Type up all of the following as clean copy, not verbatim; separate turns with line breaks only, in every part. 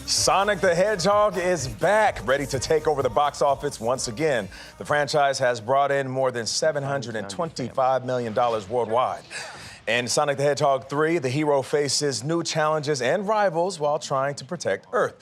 Sonic the Hedgehog is back, ready to take over the box office once again. The franchise has brought in more than $725 million worldwide. In Sonic the Hedgehog 3, the hero faces new challenges and rivals while trying to protect Earth.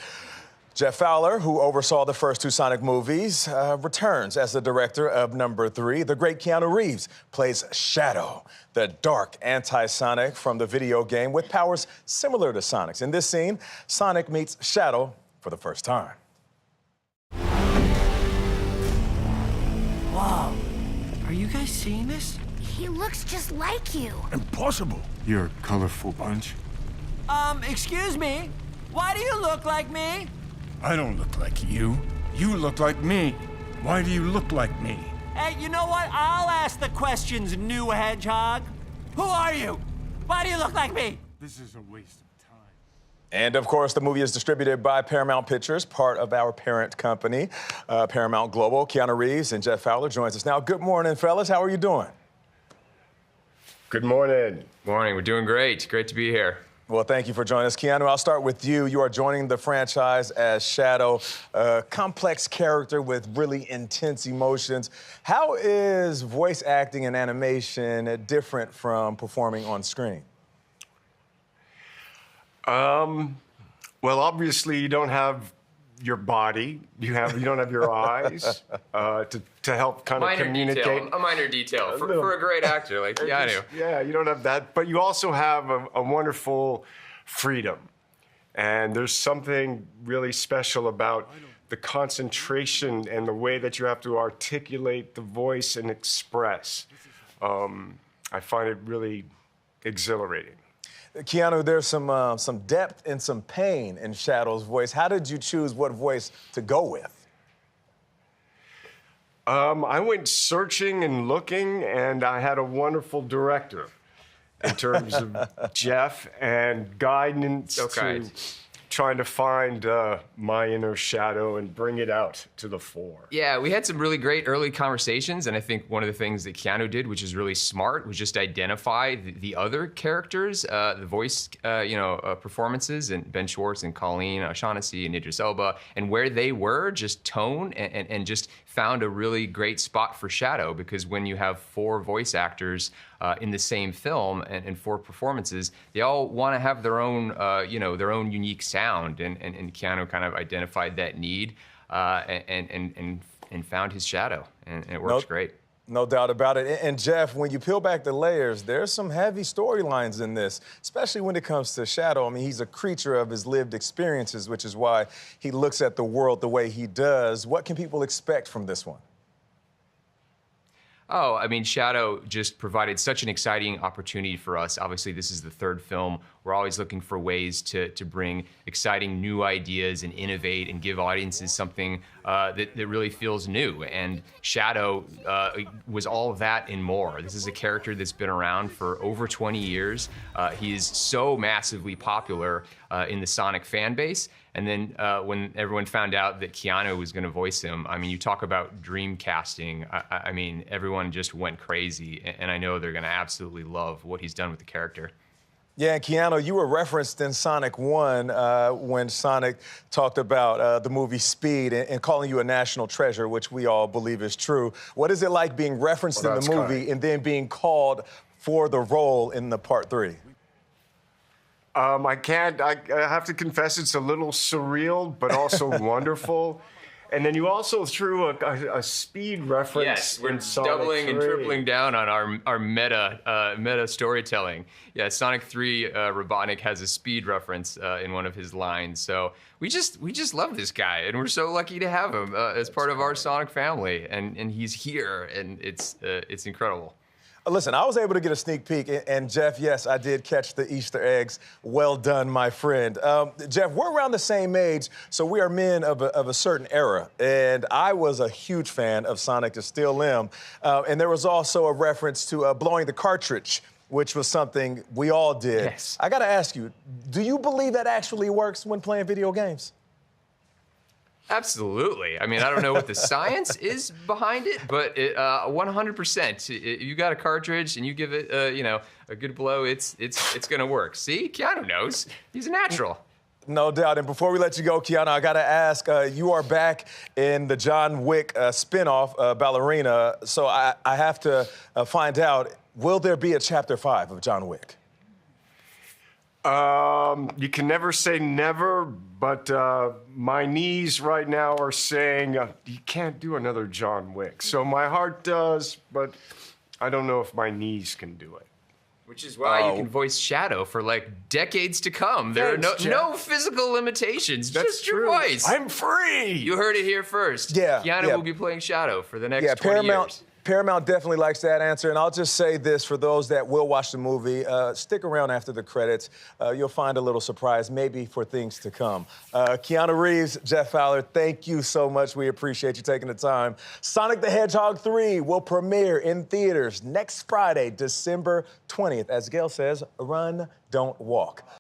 Jeff Fowler, who oversaw the first two Sonic movies, returns as the director of number 3. The great Keanu Reeves plays Shadow, the dark anti-Sonic from the video game with powers similar to Sonic's. In this scene, Sonic meets Shadow for the first time.
Whoa. Are you guys seeing this?
He looks just like you.
Impossible. You're a colorful bunch.
Excuse me? Why do you look like me?
I don't look like you. You look like me. Why do you look like me?
Hey, you know what? I'll ask the questions, new hedgehog. Who are you? Why do you look like me?
This is a waste of time.
And of course, the movie is distributed by Paramount Pictures, part of our parent company, Paramount Global. Keanu Reeves and Jeff Fowler joins us now. Good morning, fellas. How are you doing?
Good morning.
Morning. We're doing great. Great to be here.
Well, thank you for joining us. Keanu, I'll start with you. You are joining the franchise as Shadow, a complex character with really intense emotions. How is voice acting and animation different from performing on screen?
Well, obviously you don't have your body. You don't have your eyes to help kind of communicate.
A minor detail for a great actor like Keanu.
Yeah, you don't have that, but you also have a wonderful freedom. And there's something really special about the concentration and the way that you have to articulate the voice and express. I find it really exhilarating.
Keanu, there's some depth and some pain in Shadow's voice. How did you choose what voice to go with?
I went searching and looking, and I had a wonderful director in terms of Jeff and guidance to trying to find my inner Shadow and bring it out to the fore.
Yeah, we had some really great early conversations, and I think one of the things that Keanu did, which is really smart, was just identify the other characters, the voice, performances, and Ben Schwartz and Colleen O'Shaughnessy and Idris Elba, and where they were, just tone, and just found a really great spot for Shadow, because when you have 4 voice actors in the same film and 4 performances, they all want to have their own, their own unique sound, and Keanu kind of identified that need and found his Shadow, and it works great.
No doubt about it. And Jeff, when you peel back the layers, there's some heavy storylines in this, especially when it comes to Shadow. I mean, he's a creature of his lived experiences, which is why he looks at the world the way he does. What can people expect from this one?
Oh, I mean, Shadow just provided such an exciting opportunity for us. Obviously, this is the 3rd film. We're always looking for ways to bring exciting new ideas and innovate and give audiences something that really feels new. And Shadow was all of that and more. This is a character that's been around for over 20 years. He is so massively popular in the Sonic fan base. And then when everyone found out that Keanu was going to voice him, I mean, you talk about dream casting. I mean, everyone just went crazy. And I know they're going to absolutely love what he's done with the character.
Yeah, and Keanu, you were referenced in Sonic 1 when Sonic talked about the movie Speed and calling you a national treasure, which we all believe is true. What is it like being referenced in the movie and then being called for the role in the Part 3?
I have to confess it's a little surreal, but also wonderful. And then you also threw a speed reference.
Yes, we're
in Sonic
doubling
3.
and tripling down on our meta storytelling. Yeah, Sonic 3, Robotnik has a speed reference in one of his lines. So we just love this guy, and we're so lucky to have him as part of our Sonic family. And he's here, and it's incredible.
Listen, I was able to get a sneak peek, and Jeff, yes, I did catch the Easter eggs. Well done, my friend. Jeff, we're around the same age, so we are men of a certain era, and I was a huge fan of Sonic to Still Am, and there was also a reference to blowing the cartridge, which was something we all did.
Yes.
I gotta ask you, do you believe that actually works when playing video games?
Absolutely. I mean, I don't know what the science is behind it, but 100%. You got a cartridge and you give it, a good blow, it's going to work. See, Keanu knows. He's a natural.
No doubt. And before we let you go, Keanu, I got to ask, you are back in the John Wick spinoff, Ballerina. So I have to find out, will there be a Chapter 5 of John Wick?
You can never say never, but my knees right now are saying you can't do another John Wick. So my heart does, but I don't know if my knees can do it.
Which is why you can voice Shadow for like decades to come. There
Thanks,
are no physical limitations,
That's
just
true.
your voice.
I'm free.
You heard it here first.
Yeah,
Keanu
yeah.
will be playing Shadow for the next 20 years.
Paramount definitely likes that answer. And I'll just say this for those that will watch the movie, stick around after the credits. You'll find a little surprise, maybe for things to come. Keanu Reeves, Jeff Fowler, thank you so much. We appreciate you taking the time. Sonic the Hedgehog 3 will premiere in theaters next Friday, December 20th. As Gail says, run, don't walk.